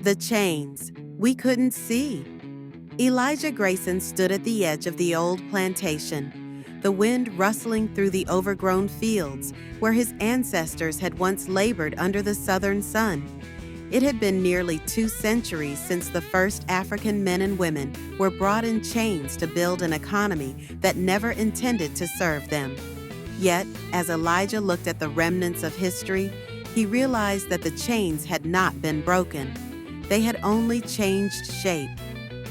The chains we couldn't see. Elijah Grayson stood at the edge of the old plantation, the wind rustling through the overgrown fields where his ancestors had once labored under the southern sun. It had been nearly 2 centuries since the first African men and women were brought in chains to build an economy that never intended to serve them. Yet, as Elijah looked at the remnants of history, he realized that the chains had not been broken. They had only changed shape.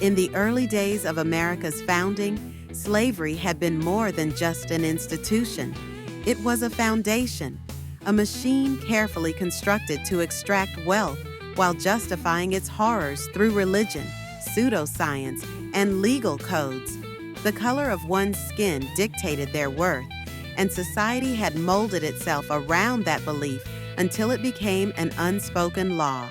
In the early days of America's founding, slavery had been more than just an institution. It was a foundation, a machine carefully constructed to extract wealth while justifying its horrors through religion, pseudoscience, and legal codes. The color of one's skin dictated their worth, and society had molded itself around that belief until it became an unspoken law.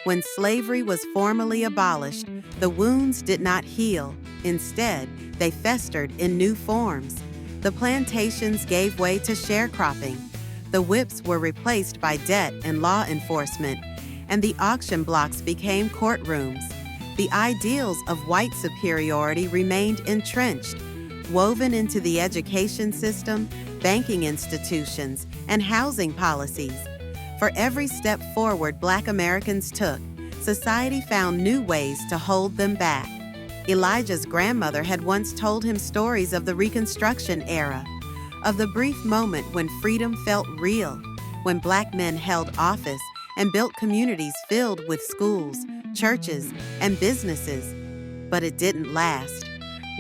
When slavery was formally abolished, the wounds did not heal. Instead, they festered in new forms. The plantations gave way to sharecropping. The whips were replaced by debt and law enforcement, and the auction blocks became courtrooms. The ideals of white superiority remained entrenched, woven into the education system, banking institutions, and housing policies. For every step forward Black Americans took, society found new ways to hold them back. Elijah's grandmother had once told him stories of the Reconstruction era, of the brief moment when freedom felt real, when Black men held office and built communities filled with schools, churches, and businesses. But it didn't last.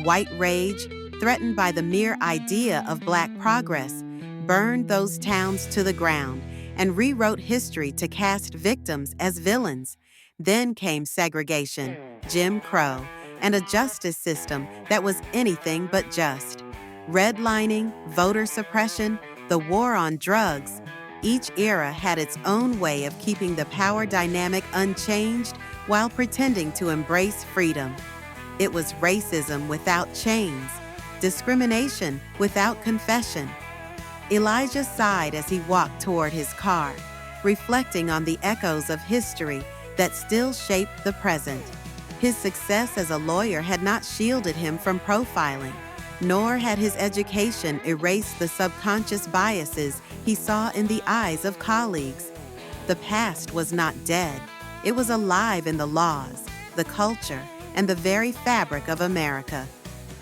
White rage, threatened by the mere idea of Black progress, burned those towns to the ground and rewrote history to cast victims as villains. Then came segregation, Jim Crow, and a justice system that was anything but just. Redlining, voter suppression, the war on drugs. Each era had its own way of keeping the power dynamic unchanged while pretending to embrace freedom. It was racism without chains, discrimination without confession. Elijah sighed as he walked toward his car, reflecting on the echoes of history that still shaped the present. His success as a lawyer had not shielded him from profiling, nor had his education erased the subconscious biases he saw in the eyes of colleagues. The past was not dead. It was alive in the laws, the culture, and the very fabric of America.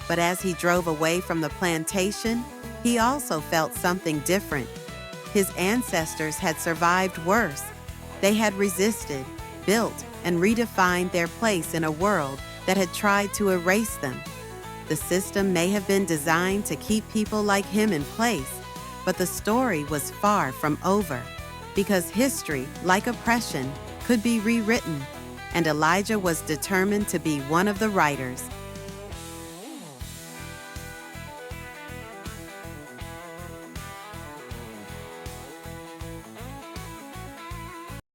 But as he drove away from the plantation, he also felt something different. His ancestors had survived worse. They had resisted, built, and redefined their place in a world that had tried to erase them. The system may have been designed to keep people like him in place, but the story was far from over, because history, like oppression, could be rewritten, and Elijah was determined to be one of the writers.